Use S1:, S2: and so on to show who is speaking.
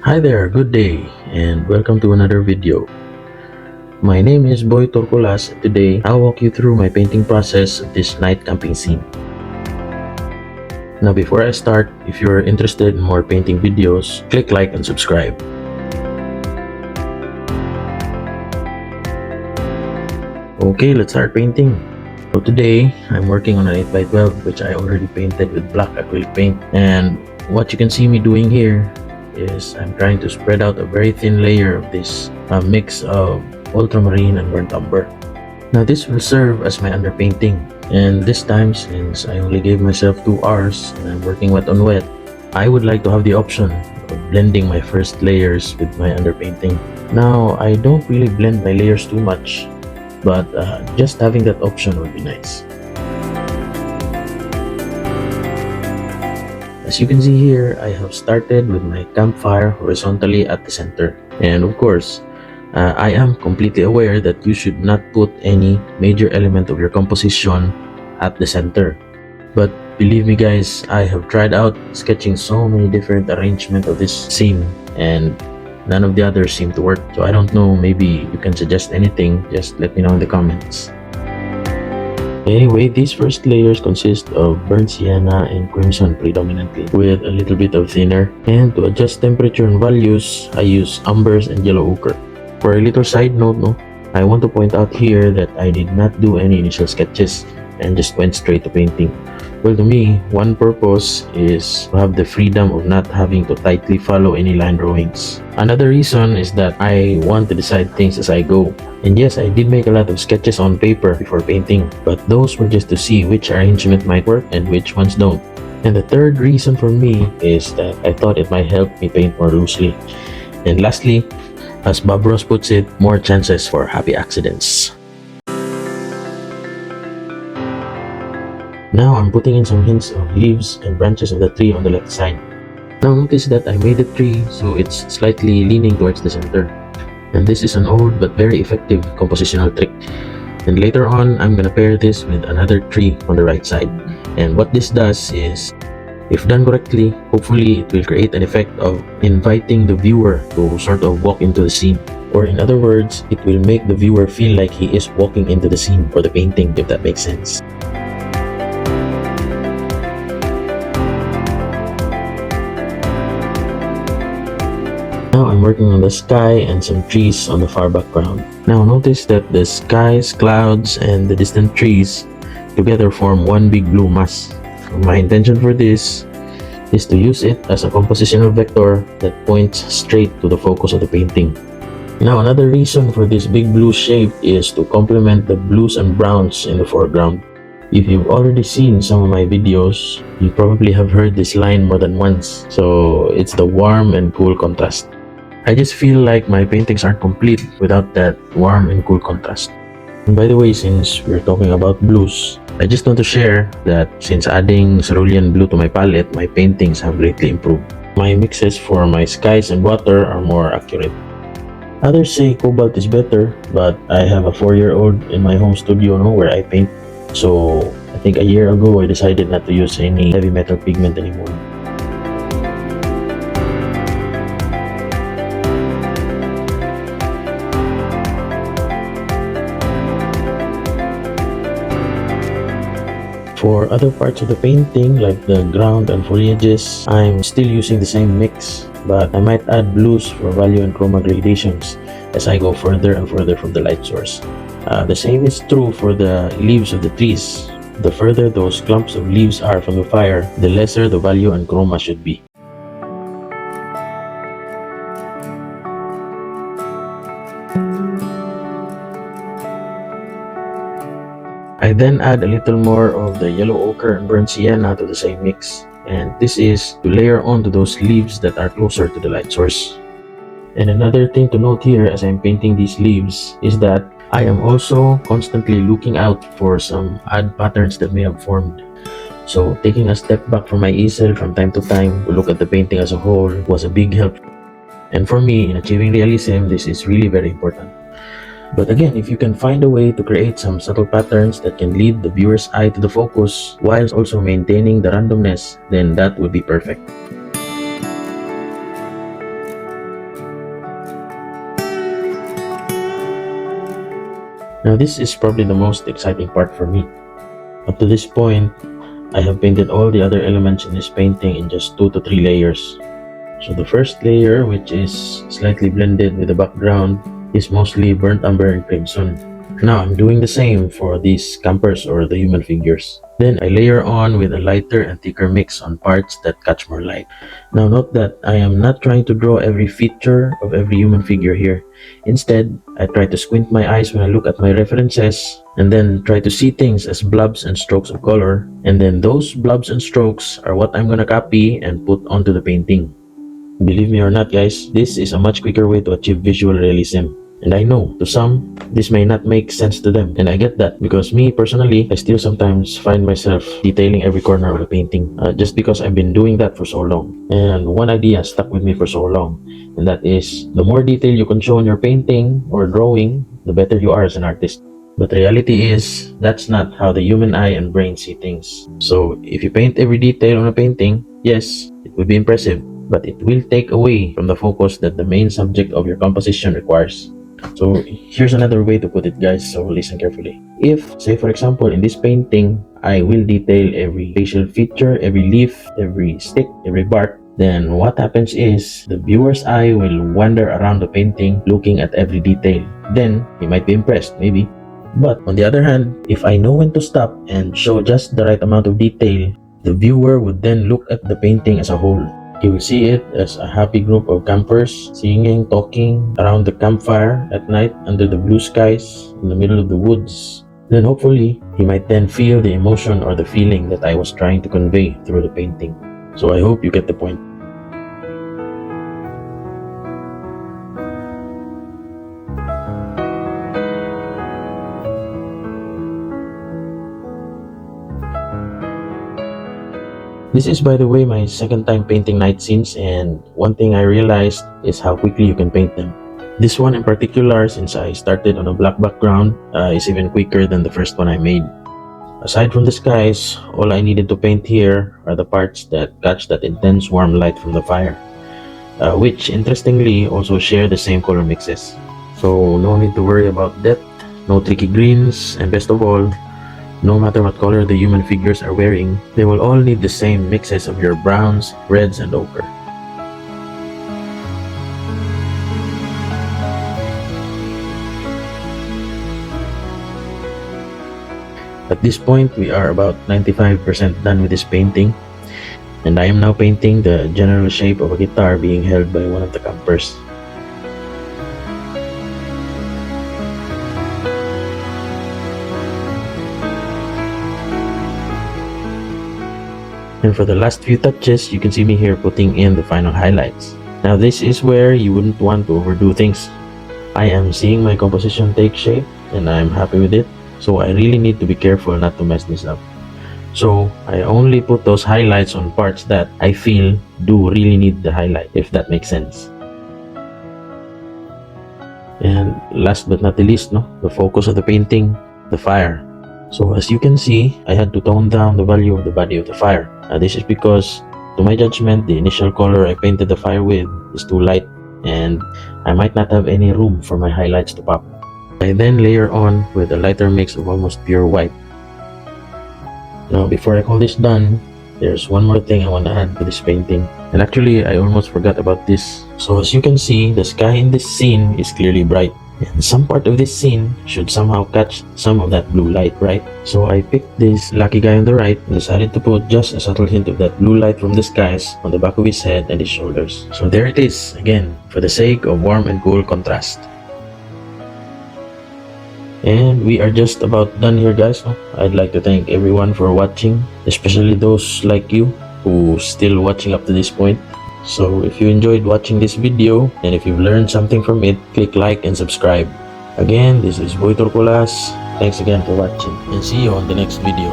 S1: Hi there, good day, and welcome to another video. My name is Boy Torcolas, and today I'll walk you through my painting process of this night camping scene. Now before I start, if you're interested in more painting videos, click like and subscribe. Okay, let's start painting. So today, I'm working on an 8x12 which I already painted with black acrylic paint, and what you can see me doing here is I'm trying to spread out a very thin layer of this mix of ultramarine and burnt umber. Now this will serve as my underpainting, and this time, since I only gave myself 2 hours and I'm working wet on wet, I would like to have the option of blending my first layers with my underpainting. Now I don't really blend my layers too much, but just having that option would be nice. As you can see here, I have started with my campfire horizontally at the center. And of course, I am completely aware that you should not put any major element of your composition at the center. But believe me guys, I have tried out sketching so many different arrangements of this scene and none of the others seem to work. So I don't know, maybe you can suggest anything, just let me know in the comments. Anyway, these first layers consist of burnt sienna and crimson predominantly, with a little bit of thinner. And to adjust temperature and values, I use umbers and yellow ochre. For a little side note, I want to point out here that I did not do any initial sketches and just went straight to painting. Well, to me, one purpose is to have the freedom of not having to tightly follow any line drawings. Another reason is that I want to decide things as I go. And yes, I did make a lot of sketches on paper before painting, but those were just to see which arrangement might work and which ones don't. And the third reason for me is that I thought it might help me paint more loosely. And lastly, as Bob Ross puts it, more chances for happy accidents. Now I'm putting in some hints of leaves and branches of the tree on the left side. Now notice that I made the tree so it's slightly leaning towards the center. And this is an old but very effective compositional trick. And later on, I'm gonna pair this with another tree on the right side. And what this does is, if done correctly, hopefully it will create an effect of inviting the viewer to sort of walk into the scene. Or in other words, it will make the viewer feel like he is walking into the scene for the painting, if that makes sense. Now I'm working on the sky and some trees on the far background. Now notice that the skies, clouds, and the distant trees together form one big blue mass. So my intention for this is to use it as a compositional vector that points straight to the focus of the painting. Now another reason for this big blue shape is to complement the blues and browns in the foreground. If you've already seen some of my videos, you probably have heard this line more than once. So it's the warm and cool contrast. I just feel like my paintings aren't complete without that warm and cool contrast. And by the way, since we're talking about blues, I just want to share that since adding cerulean blue to my palette, my paintings have greatly improved. My mixes for my skies and water are more accurate. Others say cobalt is better, but I have a 4-year-old in my home studio where I paint. So I think a year ago I decided not to use any heavy metal pigment anymore. For other parts of the painting, like the ground and foliages, I'm still using the same mix, but I might add blues for value and chroma gradations as I go further and further from the light source. The same is true for the leaves of the trees. The further those clumps of leaves are from the fire, the lesser the value and chroma should be. I then add a little more of the yellow ochre and burnt sienna to the same mix, and this is to layer onto those leaves that are closer to the light source. And another thing to note here as I'm painting these leaves is that I am also constantly looking out for some odd patterns that may have formed. So taking a step back from my easel from time to time to look at the painting as a whole was a big help. And for me, in achieving realism, this is really very important. But again, if you can find a way to create some subtle patterns that can lead the viewer's eye to the focus whilst also maintaining the randomness, then that would be perfect. Now this is probably the most exciting part for me. Up to this point, I have painted all the other elements in this painting in just 2 to 3 layers. So the first layer, which is slightly blended with the background, is mostly burnt umber and crimson. Now I'm doing the same for these campers or the human figures. Then I layer on with a lighter and thicker mix on parts that catch more light. Now note that I am not trying to draw every feature of every human figure here. Instead, I try to squint my eyes when I look at my references and then try to see things as blobs and strokes of color. And then those blobs and strokes are what I'm gonna copy and put onto the painting. Believe me or not guys, this is a much quicker way to achieve visual realism. And I know, to some, this may not make sense to them. And I get that, because me personally, I still sometimes find myself detailing every corner of a painting, just because I've been doing that for so long. And one idea stuck with me for so long, and that is, the more detail you can show in your painting or drawing, the better you are as an artist. But the reality is, that's not how the human eye and brain see things. So, if you paint every detail on a painting, yes, it will be impressive, but it will take away from the focus that the main subject of your composition requires. So here's another way to put it guys, so listen carefully. If, say for example, in this painting, I will detail every facial feature, every leaf, every stick, every bark, then what happens is, the viewer's eye will wander around the painting looking at every detail. Then, he might be impressed, maybe. But on the other hand, if I know when to stop and show just the right amount of detail, the viewer would then look at the painting as a whole. He will see it as a happy group of campers singing, talking around the campfire at night under the blue skies in the middle of the woods. Then hopefully, he might then feel the emotion or the feeling that I was trying to convey through the painting. So I hope you get the point. This is, by the way, my second time painting night scenes, and one thing I realized is how quickly you can paint them. This one in particular, since I started on a black background, is even quicker than the first one I made. Aside from the skies, all I needed to paint here are the parts that catch that intense warm light from the fire, which interestingly also share the same color mixes. So no need to worry about depth, no tricky greens, and best of all, no matter what color the human figures are wearing, they will all need the same mixes of your browns, reds, and ochre. At this point, we are about 95% done with this painting, and I am now painting the general shape of a guitar being held by one of the campers. And for the last few touches, you can see me here putting in the final highlights. Now this is where you wouldn't want to overdo things. I am seeing my composition take shape and I'm happy with it, so I really need to be careful not to mess this up. So I only put those highlights on parts that I feel do really need the highlight, if that makes sense. And last but not the least, the focus of the painting, the fire. So as you can see, I had to tone down the value of the body of the fire. This is because, to my judgment, the initial color I painted the fire with is too light, and I might not have any room for my highlights to pop. I then layer on with a lighter mix of almost pure white. Now before I call this done, there's one more thing I want to add to this painting. And actually, I almost forgot about this. So as you can see, the sky in this scene is clearly bright. And some part of this scene should somehow catch some of that blue light, right? So I picked this lucky guy on the right and decided to put just a subtle hint of that blue light from the skies on the back of his head and his shoulders. So there it is, again, for the sake of warm and cool contrast. And we are just about done here, guys. I'd like to thank everyone for watching, especially those like you who still watching up to this point. So if you enjoyed watching this video and if you've learned something from it, click like and subscribe. Again, this is Boy Torcolas. Thanks again for watching and see you on the next video.